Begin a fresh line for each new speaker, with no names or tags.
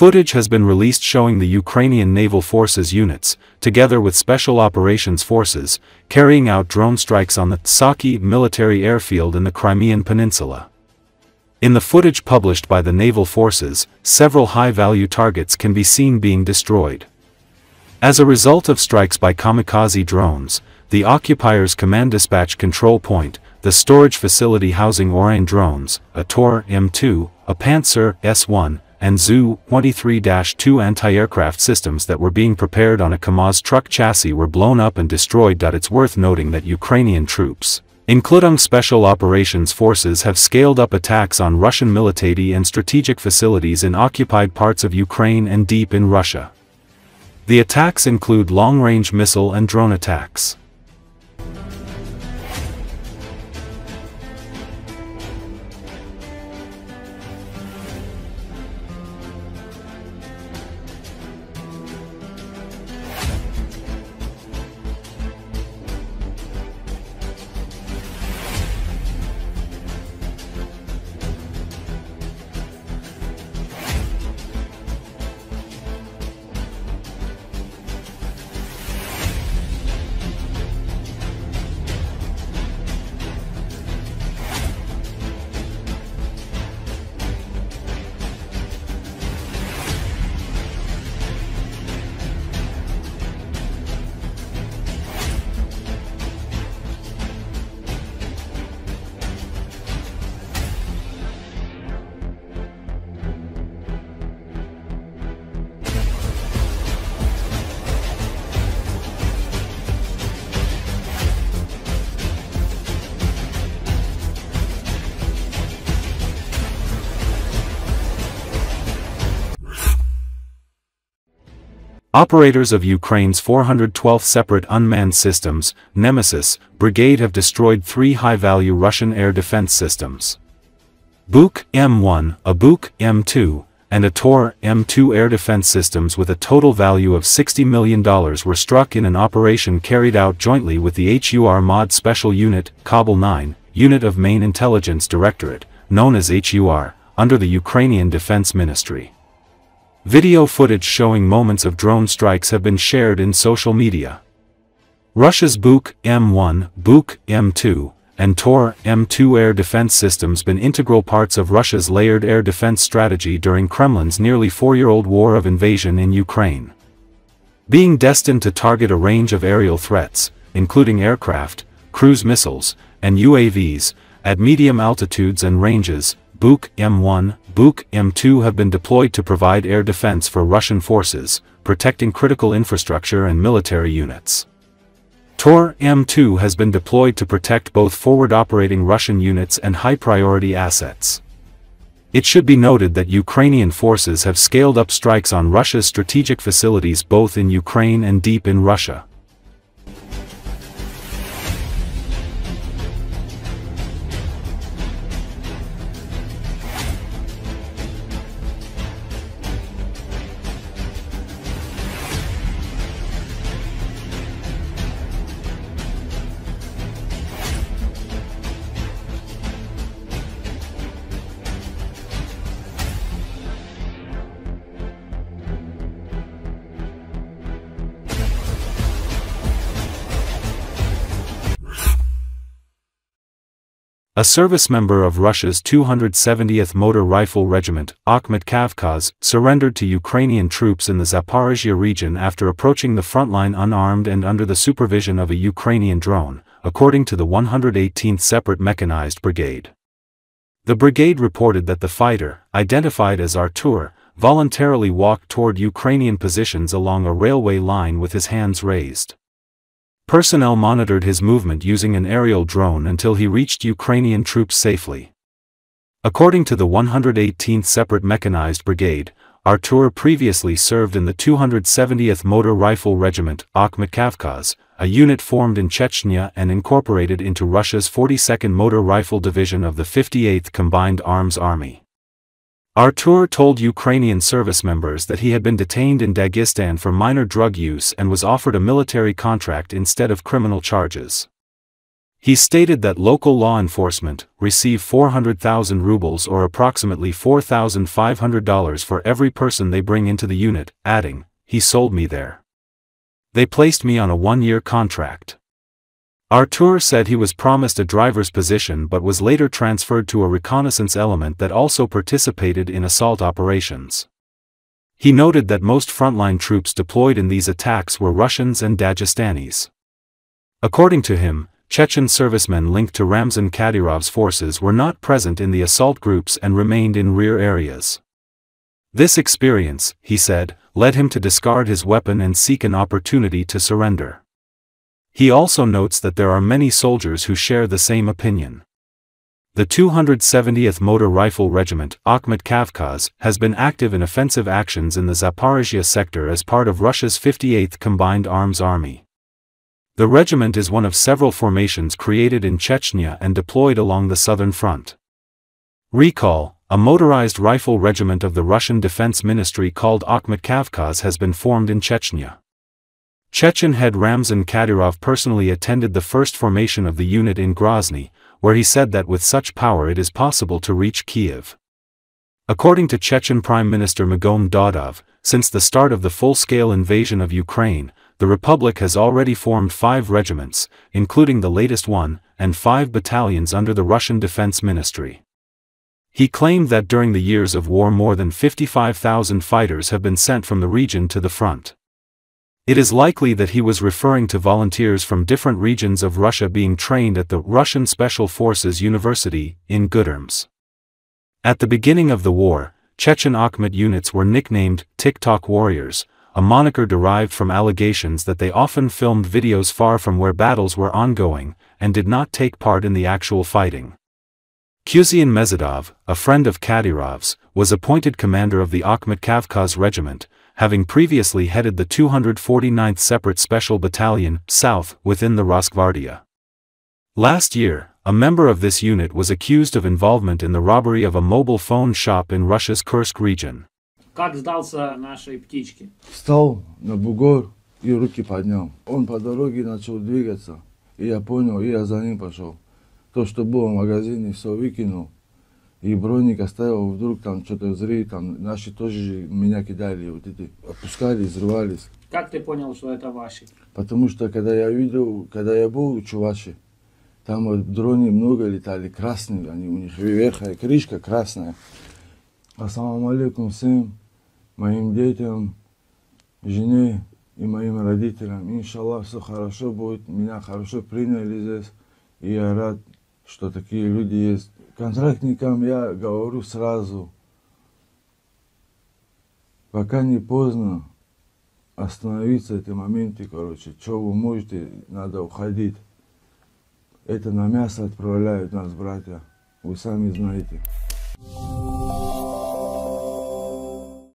Footage has been released showing the Ukrainian Naval Forces units, together with Special Operations Forces, carrying out drone strikes on the Saki military airfield in the Crimean Peninsula. In the footage published by the Naval Forces, several high-value targets can be seen being destroyed. As a result of strikes by kamikaze drones, the occupiers' command dispatch control point, the storage facility housing Orion drones, a Tor M2, a Panzer S1, and Zu-23-2 anti-aircraft systems that were being prepared on a Kamaz truck chassis were blown up and destroyed. It's worth noting that Ukrainian troops, including Special Operations Forces, have scaled up attacks on Russian militaty and strategic facilities in occupied parts of Ukraine and deep in Russia. The attacks include long-range missile and drone attacks. Operators of Ukraine's 412th Separate Unmanned Systems, Nemesis, brigade have destroyed 3 high-value Russian air defense systems. Bucha M1, a Bucha M2, and a Tor M2 air defense systems with a total value of $60 million were struck in an operation carried out jointly with the HUR-MOD Special Unit, Kabul 9, Unit of Main Intelligence Directorate, known as HUR, under the Ukrainian Defense Ministry. Video footage showing moments of drone strikes have been shared in social media. Russia's Bucha M1, Bucha M2, and Tor M2 air defense systems been integral parts of Russia's layered air defense strategy during Kremlin's nearly 4-year-old war of invasion in Ukraine. Being destined to target a range of aerial threats, including aircraft, cruise missiles, and UAVs, at medium altitudes and ranges, Bucha M1, Bucha M2 have been deployed to provide air defense for Russian forces, protecting critical infrastructure and military units. Tor M2 has been deployed to protect both forward-operating Russian units and high-priority assets. It should be noted that Ukrainian forces have scaled up strikes on Russia's strategic facilities both in Ukraine and deep in Russia. A service member of Russia's 270th Motor Rifle Regiment, Kamaz, surrendered to Ukrainian troops in the Zaporizhzhia region after approaching the front line unarmed and under the supervision of a Ukrainian drone, according to the 118th Separate Mechanized Brigade. The brigade reported that the fighter, identified as Artur, voluntarily walked toward Ukrainian positions along a railway line with his hands raised. Personnel monitored his movement using an aerial drone until he reached Ukrainian troops safely. According to the 118th Separate Mechanized Brigade, Artur previously served in the 270th Motor Rifle Regiment, Kamaz, a unit formed in Chechnya and incorporated into Russia's 42nd Motor Rifle Division of the 58th Combined Arms Army. Artur told Ukrainian service members that he had been detained in Dagestan for minor drug use and was offered a military contract instead of criminal charges. He stated that local law enforcement receive 400,000 rubles or approximately $4,500 for every person they bring into the unit, adding, "He sold me there. They placed me on a one-year contract." Artur said he was promised a driver's position but was later transferred to a reconnaissance element that also participated in assault operations. He noted that most frontline troops deployed in these attacks were Russians and Dagestanis. According to him, Chechen servicemen linked to Ramzan Kadyrov's forces were not present in the assault groups and remained in rear areas. This experience, he said, led him to discard his weapon and seek an opportunity to surrender. He also notes that there are many soldiers who share the same opinion. The 270th Motor Rifle Regiment, Akhmet Kavkaz, has been active in offensive actions in the Zaporizhia sector as part of Russia's 58th Combined Arms Army. The regiment is one of several formations created in Chechnya and deployed along the southern front. Recall, a motorized rifle regiment of the Russian Defense Ministry called Akhmet Kavkaz has been formed in Chechnya. Chechen head Ramzan Kadyrov personally attended the first formation of the unit in Grozny, where he said that with such power it is possible to reach Kiev. According to Chechen Prime Minister Magom Dadov, since the start of the full-scale invasion of Ukraine, the Republic has already formed 5 regiments, including the latest one, and 5 battalions under the Russian Defense Ministry. He claimed that during the years of war more than 55,000 fighters have been sent from the region to the front. It is likely that he was referring to volunteers from different regions of Russia being trained at the Russian Special Forces University in Gudermes. At the beginning of the war, Chechen Akhmet units were nicknamed TikTok warriors, a moniker derived from allegations that they often filmed videos far from where battles were ongoing, and did not take part in the actual fighting. Kuzian Mezidov, a friend of Kadyrov's, was appointed commander of the Akhmet Kavkaz regiment, having previously headed the 249th Separate Special Battalion, South, within the Rosgvardia. Last year, a member of this unit was accused of involvement in the robbery of a mobile phone shop in Russia's Kursk region.
Как сдался нашей птичке?
Встал на бугор и руки поднял. Он по дороге начал двигаться, и я понял, и я за ним пошел. То, что было в магазине, все выкинул. И броник оставил, вдруг там что-то взрыв, там наши тоже меня кидали, вот эти, опускали, взрывались.
Как ты понял, что это ваши?
Потому что, когда я видел, когда я был у Чуваши, там вот дроны много летали, красные, они, у них верхняя крышка красная. Ассаламу алейкум всем, моим детям, жене и моим родителям. Иншаллах, все хорошо будет, меня хорошо приняли здесь, и я рад, что такие люди есть. Контрактникам я говорю сразу, пока не поздно остановиться в эти моменты, короче, что вы можете, надо уходить. Это на мясо отправляют нас, братья, вы сами знаете.